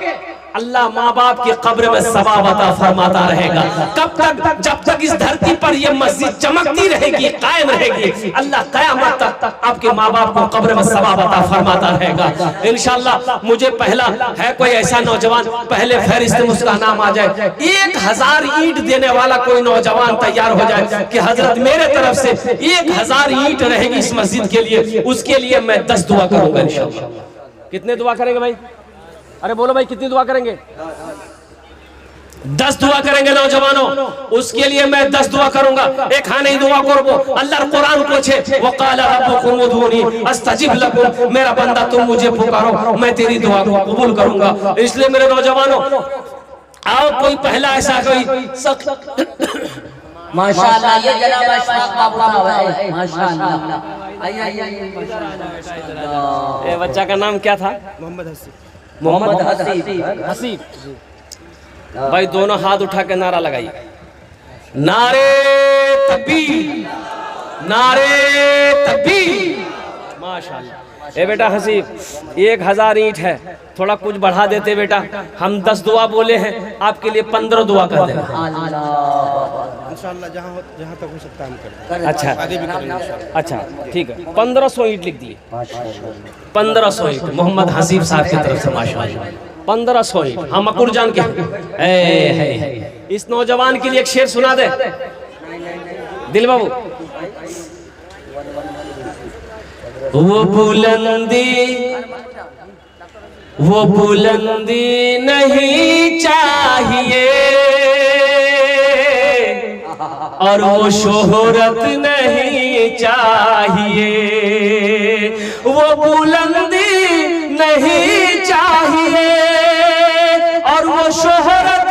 अल्लाह माँ बाप की कब्र में सवाब अता फरमाता रहेगा। कब तक? जब तक इस धरती पर ये मस्जिद चमकती रहेगी, कायम रहेगी, अल्लाह क़यामत तक आपके माँ बाप को कब्र में सवाब अता फरमाता रहेगा इंशाअल्लाह। मुझे पहला है कोई ऐसा नौजवान, पहले फहरिस्त में उसका नाम आ जाए, 1000 ईंट देने वाला कोई नौजवान तैयार हो जाए कि हजरत मेरे तरफ से 1000 ईंट रहेगी इस मस्जिद के लिए, उसके लिए मैं 10 दुआ करूंगा इंशाअल्लाह। कितने दुआ करेंगे भाई? अरे बोलो भाई, कितनी दुआ करेंगे? 10 दुआ करेंगे नौजवानों, उसके लिए मैं 10 दुआ करूंगा। एक हाँ नहीं दुआ करो, अल्लाह कुरान पूछे वक़ाल रब्बुकुम उदूनी अस्तजिब लकुम, मेरा बंदा तुम मुझे पुकारो मैं तेरी दुआ को कबूल करूंगा। इसलिए मेरे नौजवानों आओ, कोई पहला ऐसा कोई माशाअल्लाह, ये जनाब अशफाक बाबू साहब है, माशाअल्लाह। आइए ये बच्चा का नाम क्या था? मोहम्मद हसीब। हसीब भाई, दोनों हाथ उठा के नारा लगाइए, नारे तकबीर, नारे तकबीर। माशाअल्लाह। ए बेटा हसीब, 1000 ईंट है, थोड़ा कुछ बढ़ा देते बेटा। हम 10 दुआ बोले हैं, आपके लिए 15 दुआ कर देंगे इंशाअल्लाह, जहाँ तक हो सकता है हम कर देंगे। अच्छा आगे भी करेंगे इंशाअल्लाह। अच्छा ठीक है, 1500 ईंट लिख दिए, 1500 ईंट मोहम्मद हसीब साहब की तरफ से माशाअल्लाह 1500 ईंट। हम मकुर जान के इस नौजवान के लिए एक शेर सुना दे दिल बाबू। वो बुलंदी नहीं चाहिए और वो शोहरत नहीं चाहिए, वो बुलंदी नहीं चाहिए और वो शोहरत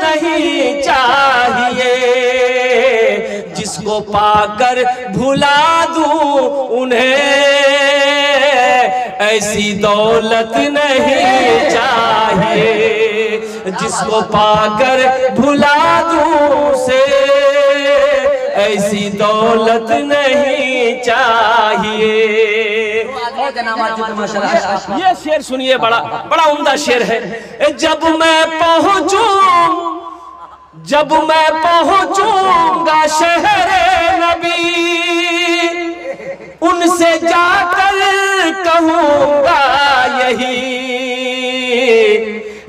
नहीं चाहिए, जिसको पाकर भुला दूं उन्हें ऐसी दौलत नहीं चाहिए, जिसको पाकर भुला दूं से ऐसी दौलत नहीं चाहिए। ये शेर सुनिए, बड़ा बड़ा उम्दा शेर है। जब मैं पहुंचूंगा शहरे नबी, उनसे जाकर कहूंगा यही,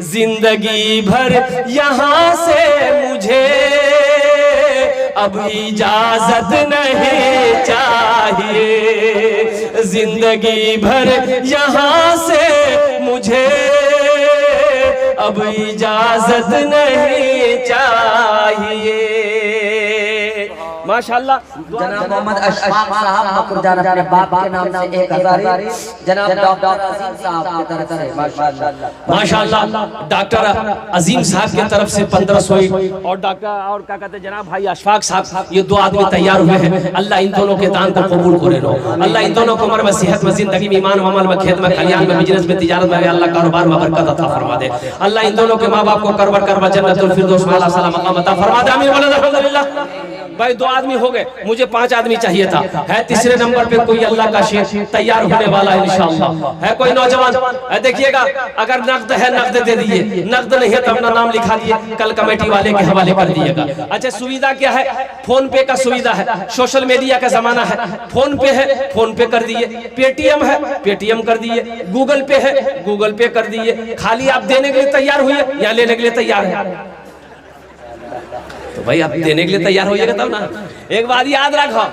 जिंदगी भर यहाँ से मुझे अब इजाजत नहीं चाहिए, जिंदगी भर यहाँ से मुझे अब इजाजत नहीं चाहिए। माशाअल्लाह। जनाब मोहम्मद अशफाक साहब मकुरजान अपने बाप के नाम से 1000, जनाब डॉक्टर अजीम साहब की तरफ से माशाअल्लाह माशाअल्लाह डॉक्टर अजीम साहब की तरफ से 1500 और डॉक्टर और क्या कहते हैं जनाब भाई अशफाक साहब, ये 2 आदमी तैयार हुए हैं। अल्लाह इन दोनों के दान को कबूल करे लो। अल्लाह इन दोनों को उम्र में, सेहत में, जिंदगी में, ईमान में, अमल में, खेत में, कल्याण में, बिजनेस में, तिजारत में, अल्लाह कारोबार में बरकत अता फरमा दे। अल्लाह इन दोनों के माँ बाप को करबर जन्नतुल फिरदौस में अल्लाह सलाम मकाम अता फरमा दे। आमीन बोलो अल्हम्दुलिल्लाह। भाई 2 आदमी हो गए, मुझे 5 आदमी चाहिए था। है तीसरे नंबर पे कोई अल्लाह का शेर तैयार होने वाला है इंशाअल्लाह। है कोई नौजवान? देखिएगा, अगर नकद है नकद दे दिए, नकद नहीं है तो अपना नाम लिखा दिए, कल कमेटी वाले के हवाले कर दिएगा। अच्छा, सुविधा क्या है? फोन पे का सुविधा है, सोशल मीडिया का जमाना है, फोन पे है, फोन पे कर दिए, पेटीएम है, पेटीएम कर दिए, गूगल पे है, गूगल पे कर दिए। खाली आप देने के लिए तैयार हुए या लेने के लिए तैयार है? तो भाई आप देने के लिए तैयार होइएगा तब ना। एक बात याद रखो,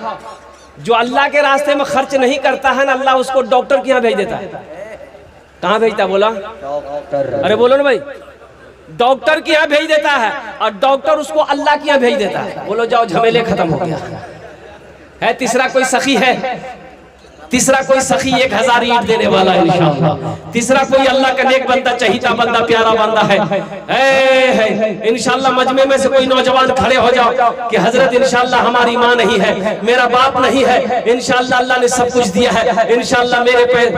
जो अल्लाह के रास्ते में खर्च नहीं करता है ना, अल्लाह उसको डॉक्टर के यहाँ भेज देता है। कहाँ भेजता है बोला? अरे बोलो ना भाई, डॉक्टर के यहाँ भेज देता है और डॉक्टर उसको अल्लाह के यहाँ भेज देता है। बोलो जाओ, झमेले खत्म हो गया है। तीसरा कोई सखी है? तीसरा कोई सखी 1000 ईंट देने वाला इंशाअल्लाह। तीसरा कोई अल्लाह का नेक बंदा, चहीता बंदा, प्यारा बंदा है इंशाअल्लाह। मजमे में से कोई नौजवान खड़े हो जाओ कि हजरत इंशाअल्लाह हमारी माँ नहीं है, मेरा बाप नहीं है, इंशाअल्लाह अल्लाह ने सब कुछ दिया है, इंशाअल्लाह मेरे पे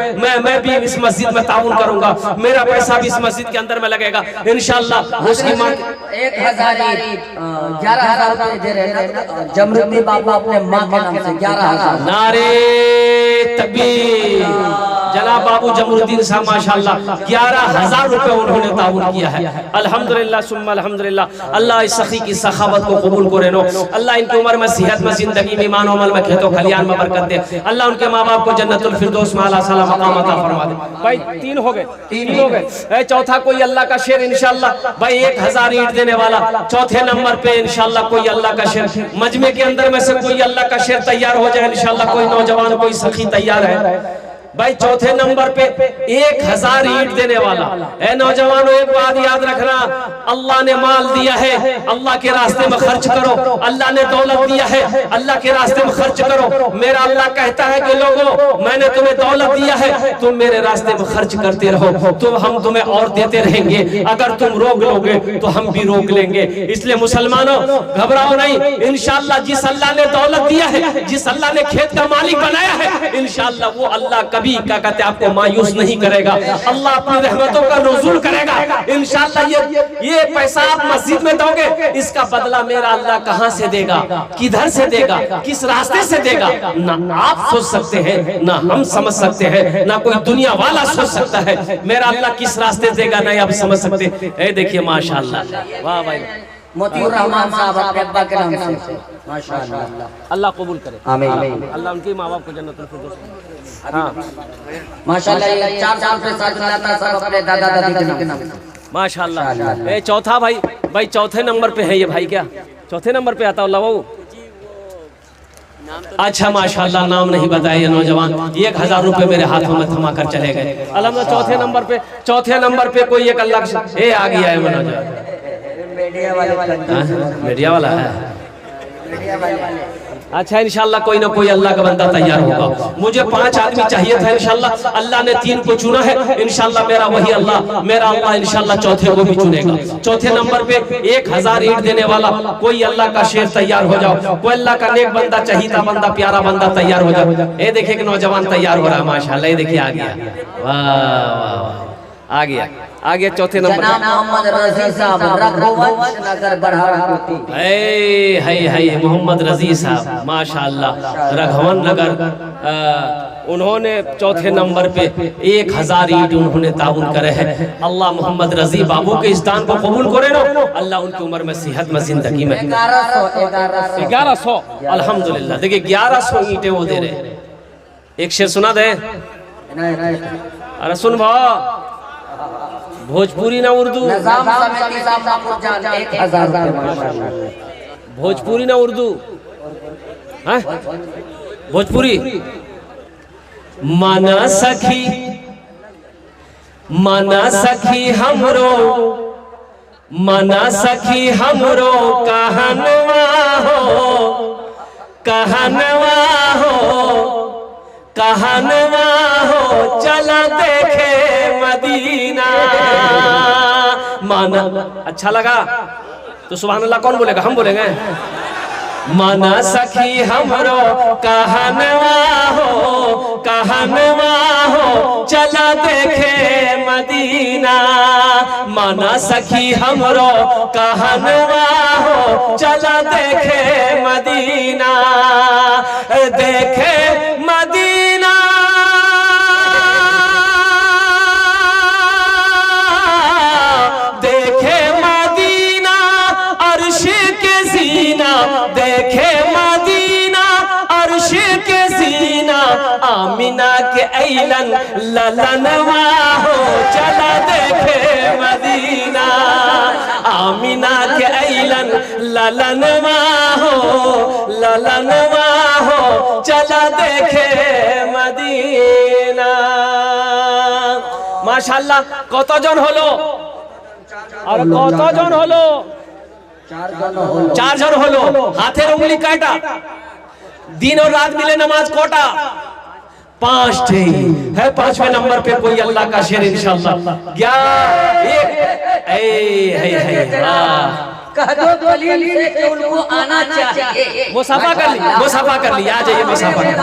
मैं भी इस मस्जिद में ताउन करूंगा, मेरा पैसा भी इस मस्जिद के अंदर में लगेगा इंशाअल्लाह। उसकी माँ 11,000 रुपए दे रहे हैं जमरुद्दीन बाबा अपने माँ के नाम से 11,000। नारे तकबीर। जनाब बाबू जमरुद्दीन साहब माशाअल्लाह 11,000 रुपए उन्होंने ताउन किया है। अल्हम्दुलिल्लाह सुम्मा अल्हम्दुलिल्लाह। अल्लाह इस सखी की सखावत को कबूल करे नो। अल्लाह इनकी उम्र में, सेहत में, जिंदगी में, ईमान अमल में, खेतों खलियान में बरकत दे। अल्लाह उनके माँ बाप को जन्नतुल फिरदौस में आला साला मकाम अता फरमा दे। भाई 3 हो गए, 3 हो गए। चौथा कोई अल्लाह का शेर इंशाअल्लाह भाई 1000 ईंट देने वाला। चौथे नंबर पे इंशाअल्लाह कोई अल्लाह का शेर, मजमे के अंदर में से कोई अल्लाह का शेर तैयार हो जाए इंशाअल्लाह। कोई नौजवान, कोई सखी तैयार है भाई। चौथे नंबर पे 1000 ईंट देने वाला। ए नौजवानों, एक बात याद रखना, अल्लाह ने माल दिया है, अल्लाह के रास्ते में खर्च करो। अल्लाह ने दौलत दिया है, अल्लाह के रास्ते में खर्च करो। मेरा अल्लाह कहता है कि लोगों, मैंने तुम्हें दौलत दिया है, तुम मेरे रास्ते में खर्च करते रहो, हम तुम्हें और देते रहेंगे। अगर तुम रोक लोगे तो हम भी रोक लेंगे। इसलिए मुसलमानों घबराओ नहीं, इंशाअल्लाह जिस अल्लाह ने दौलत दिया है, जिस अल्लाह ने खेत का मालिक बनाया है, इंशाअल्लाह वो अल्लाह कभी क्या कहते हैं आपको मायूस नहीं करेगा। अल्लाह अपनी रहमतों का नुज़ूल करेगा इंशाअल्लाह। ये पैसा आप मस्जिद में दोगे, इसका बदला मेरा अल्लाह कहां से देगा, किधर से देगा, किस रास्ते से देगा, ना आप सोच सकते हैं, ना हम समझ सकते हैं, ना कोई दुनिया वाला सोच सकता है। मेरा अल्लाह किस रास्ते से देगा नहीं आप समझ सकते। ए देखिए माशाअल्लाह, वाह भाई। मोतीउर रहमान साहब अपने अब्बा के नाम से माशाअल्लाह। अल्लाह कबूल करे, आमीन। अल्लाह उनके माँ बाप को जन्नतुल फिरदौस। हाँ माशाअल्लाह, ये 4 साल पे साथ रहता सब अपने दादा दादी के नाम से माशाअल्लाह। ए चौथा भाई चौथे नंबर पे है ये भाई, क्या चौथे नंबर पे आता अल्लाह बाबू? अच्छा माशाअल्लाह, नाम नहीं बताया ये नौजवान। 1000 रुपए मेरे हाथों में थमा कर चले गए अल्हम्दुलिल्लाह। चौथे नंबर पे कोई एक अल्लाह आ गया है मनोज, मीडिया वाला है। अच्छा इंशाअल्लाह कोई ना कोई अल्लाह का बंदा तैयार होगा। मुझे 5 आदमी चाहिए था इंशाअल्लाह, अल्लाह ने 3 को चुना है इंशाअल्लाह। मेरा अल्लाह इंशाअल्लाह चौथे को भी चुनेगा। चौथे नंबर पे 1000 ईंट देने वाला कोई अल्लाह का शेर तैयार हो जाओ, कोई अल्लाह का नेक बंदा, चहीता बंदा, प्यारा बंदा तैयार हो जाओ। ये देखिए कि नौजवान तैयार हो रहा है माशाअल्लाह। ये देखिए आ गया, वाह आ गया चौथे नंबर जनाब मोहम्मद रजी साहब रघुवंश नगर बरहारपुर। है मोहम्मद रजी साहब माशाअल्लाह रघुवन नगर। उन्होंने चौथे नंबर पे 1000 ईंट उन्होंने ताउन करे है। अल्लाह मोहम्मद रजी बाबू के इस दान को कबूल करे नो। अल्लाह उनकी उम्र में, सेहत में, जिंदगी में 1100 अल्हम्दुलिल्लाह। देखिए 1100 ईंटें वो दे रहे। एक शेर सुना दे, अरे सुन भाव, भोजपुरी ना उर्दू, भोजपुरी ना उर्दू, भोजपुरी। माना सखी हमरो, माना सखी हमरो कहनवा हो चला देखे मदीना। माना अच्छा लगा तो सुभान अल्लाह कौन बोलेगा? हम बोलेंगे। माना सखी हमरो कहनवा हो चला देखे मदीना। माना सखी हमरो कहनवा हो चला देखे मदीना। देखे मदीना देखे मदीना अर्श के सीना। आमिना के ऐलन ललनवा हो चला देखे मदीना। आमिना के ऐलन ललनवा हो चला देखे मदीना। माशाअल्लाह কতজন হলো? আর কতজন হলো? 4 জন হলো। হাতের উंगली কাটা। दिन और रात मिले नमाज कोटा। 5 थे है। 5वें नंबर पे कोई अल्लाह का शेर इंशाअल्लाह। 11 कह दो कलील से कि उनको आना चाहिए। मुसाफा कर ली, मुसाफा कर ली, आ जाइए मुसाफा कर ली।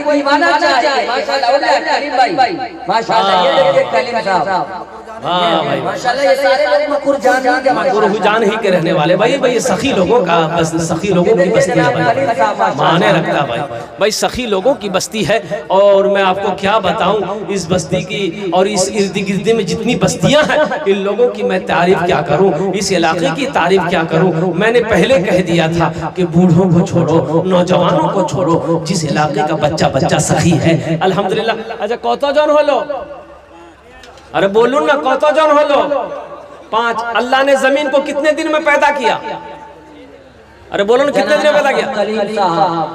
कोई दीवाना चाहिए। माशाल्लाह कलीम भाई, माशाल्लाह ये देखिए कलीम साहब, हाँ भाई माशाल्लाह ये सारे लोग मकुर जान ही के रहने वाले भाई। भाई सखी लोगों का बस, सखी लोगों की बस्ती है भाई, माने रखता भाई। भाई सखी लोगों की बस्ती है और मैं आपको क्या बताऊं इस बस्ती की और इस इर्द गिर्द में जितनी बस्तियां हैं इन लोगों की मैं तारीफ क्या करूं, इस इलाके की तारीफ क्या करूं। मैंने पहले कह दिया था कि बूढ़ों को छोड़ो, नौजवानों को छोड़ो, जिस इलाके का बच्चा बच्चा सखी है अल्हम्दुलिल्लाह। अच्छा कौतो जन हो लो, अरे बोलू ना कौतो जन हो लो। 5। अल्लाह ने जमीन को कितने दिन में पैदा किया? अरे बोलो ना कितने दिन में पैदा किया? कलीम साहब,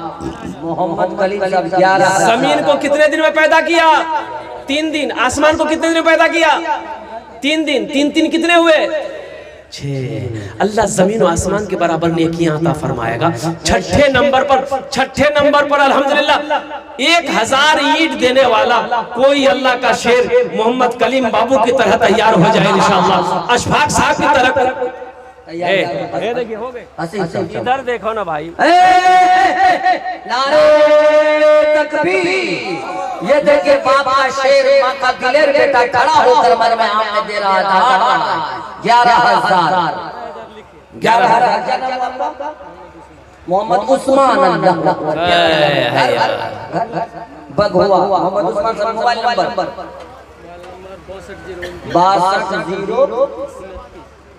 मोहम्मद कलीम साहब 11। जमीन को कितने दिन में पैदा किया? 3 दिन। आसमान को कितने दिन में पैदा किया? 3 दिन। 3 कितने हुए? 6। अल्लाह जमीन और आसमान के बराबर नेकियां अता फरमाएगा। छठे नंबर पर अल्हम्दुलिल्लाह 1000 ईंट देने वाला कोई अल्लाह का शेर मोहम्मद कलीम बाबू की तरह तैयार हो जाए इंशाअल्लाह। अशफाक साहब की तरह देखिए हो गए। इधर देखो ना भाई, नारे तकबीर। ये देखिए बाप का शेर, मां का दिलेर बेटा खड़ा होकर मन में आपने दे रहा था 11,000। Mohammad Usman Bagua, Mohammad Usman sir mobile number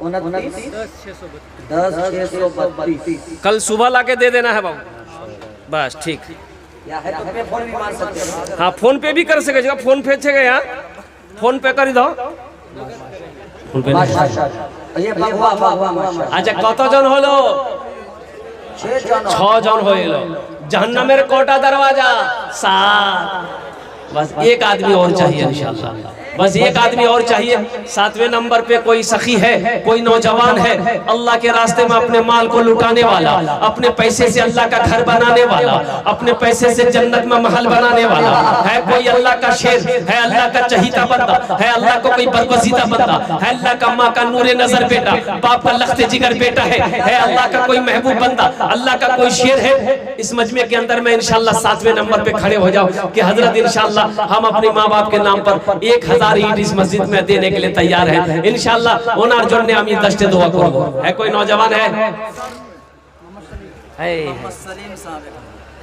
62 कल सुबह लाके दे देना है बाबू, बस ठीक। या है तो पे फोन भी मार सकते हैं। हाँ फोन पे भी कर सके, फोन पे छेगा यहाँ, फोन पे कर दो। माशाल्लाह ये बगुआ माशाल्लाह। अच्छा कत जन हलो? 6 जन हो जहन्नमेर कोटा दरवाजा 7। बस एक आदमी और चाहिए इंशाअल्लाह, बस एक आदमी और चाहिए। 7वें नंबर पे कोई सखी है, कोई नौजवान है अल्लाह के रास्ते में अपने माल को लुटाने वाला, अपने पैसे से अल्लाह का घर बनाने वाला, अपने पैसे से जन्नत में महल बनाने वाला है। कोई अल्लाह का शेर है, अल्लाह का चहीता बंदा है, अल्लाह को कोई बरगज़ीदा बंदा है, अल्लाह का माँ का नूरे नजर बेटा, बाप का लख्ते जिगर बेटा है अल्लाह का कोई महबूब बंदा, अल्लाह का कोई शेर है। इस मजमे के अंदर में इंशाअल्लाह 7वें नंबर पे खड़े हो जाओ कि हजरत इंशाअल्लाह हम अपने माँ बाप के नाम पर 1000 ईंट इस मस्जिद में देने के लिए तैयार है इंशाअल्लाह। ओनार जोड़ने हम ये दस्ते दुआ करो। है कोई नौजवान है?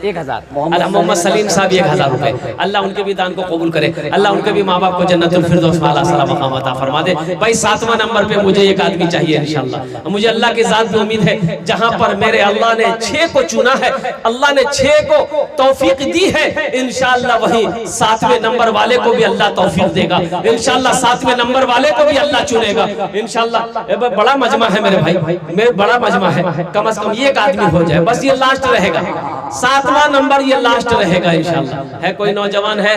1000 मोहम्मद सलीम साहब 1000 रुपए। अल्लाह उनके भी दान को कबूल करे, अल्लाह उनके भी माँ बाप को जन्नतुल फिरदौस में आला सलाम मकाम अता फरमा दे। भाई 7वां नंबर पे मुझे एक आदमी चाहिए इंशाअल्लाह। मुझे अल्लाह की जात पे उम्मीद है जहां पर मेरे अल्लाह ने 6 को चुना है, अल्लाह ने 6 को तौफीक दी है इंशाअल्लाह, वही 7वें नंबर वाले को भी अल्लाह तौफीक देगा इंशाअल्लाह। 7वें नंबर वाले को भी अल्लाह चुनेगा इंशाअल्लाह। बड़ा मजमा है मेरे भाई, मेरे बड़ा मजमा है, कम से कम एक आदमी हो जाए बस, ये लास्ट रहेगा। 7वां नंबर ये लास्ट रहेगा इंशाअल्लाह। है कोई नौजवान है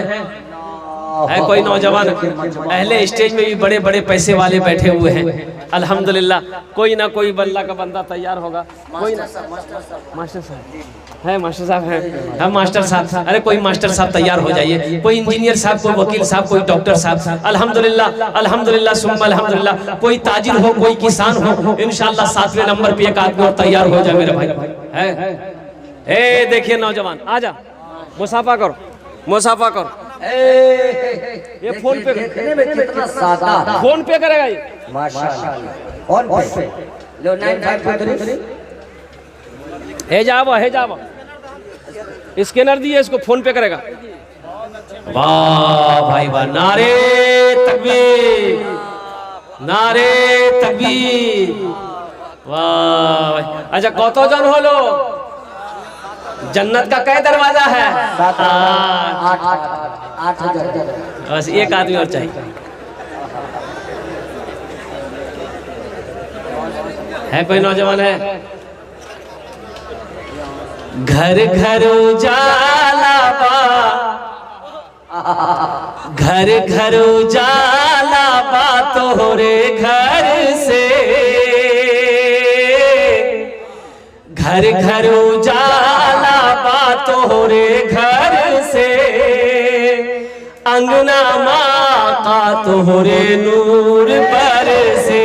कोई नौजवान? पहले स्टेज में भी बड़े बड़े पैसे वाले बैठे हुए हैं अल्हम्दुलिल्लाह। कोई ना कोई बल्ला का बंदा तैयार होगा। कोई ना मास्टर साहब है, मास्टर साहब है, हम मास्टर साहब, अरे कोई मास्टर साहब तैयार हो जाइए, कोई इंजीनियर साहब, कोई वकील साहब, कोई डॉक्टर साहब अल्हम्दुलिल्लाह अल्हम्दुलिल्लाह सुम्मा अल्हम्दुलिल्लाह। कोई ताजिर हो, कोई किसान हो इंशाअल्लाह। 7वें नंबर पे एक आदमी और तैयार हो जाए मेरे भाई। है ए देखिए नौजवान आजा, मुसाफा करो, मुसाफा करो। ये फोन पे कितना सादा, फोन पे करेगा ये माशाल्लाह। और पे लो 9523 है जावा स्कैनर दिए, इसको फोन पे करेगा। वाह भाई वाह, नारे तकबीर, नारे तकबीर, वाह। अच्छा कत जन हलो? जन्नत का कै दरवाजा है? 8 बस एक आदमी और चाहिए। है कोई नौजवान है? घर घर उजाला बा, घर घर उजाला बा तोरे घर से, घर घर उजाला बा तोरे घर से, अंगना माँ का तोहरे नूर पर से,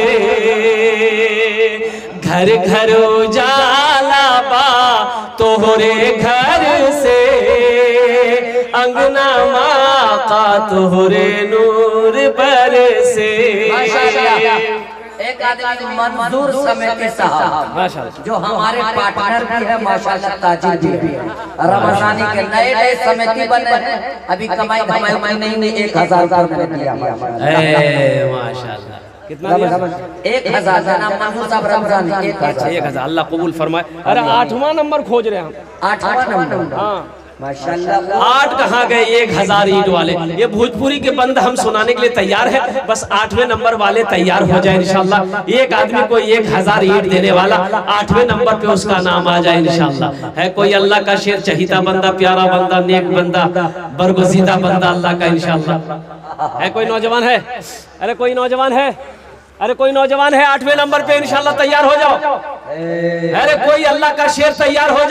घर घर उजाला बा तोहरे घर से, अंगना माँ का तोहरे नूर पर से। एक आदमी मंजूर समेती साहब माशाल्लाह, जो हमारे पार्टनर भी है माशाल्लाह, ताजिर भी है, रमजानी के नए नए समिति बने हैं, अभी कमाई नहीं 1000 रुपये दिया माशाल्लाह। कितना दिया? 1000 जनाब मंजूर साहब रमजानी 1000। अल्लाह कबूल फरमाए। अरे 8वां नंबर खोज रहे हैं हम। 8वां नंबर हाँ माशाल्लाह। 8 कहाँ गए? 1000 ईंट वाले। ये भोजपुरी के बंद हम सुनाने के लिए तैयार है, बस 8वें नंबर वाले तैयार हो जाए इंशाल्लाह। एक आदमी को 1000 ईंट देने वाला 8वें नंबर पे उसका नाम आ जाए इंशाल्लाह। है कोई अल्लाह का शेर चहीता बंदा, प्यारा बंदा, नेक बंदा, बरगुज़ीदा बंदा अल्लाह का इंशाल्लाह। है कोई नौजवान है? अरे कोई नौजवान है? अरे कोई नौजवान है? 8वें नंबर पे इंशाल्लाह तैयार हो जाओ। अरे कोई अल्लाह का शेर तैयार हो जाओ।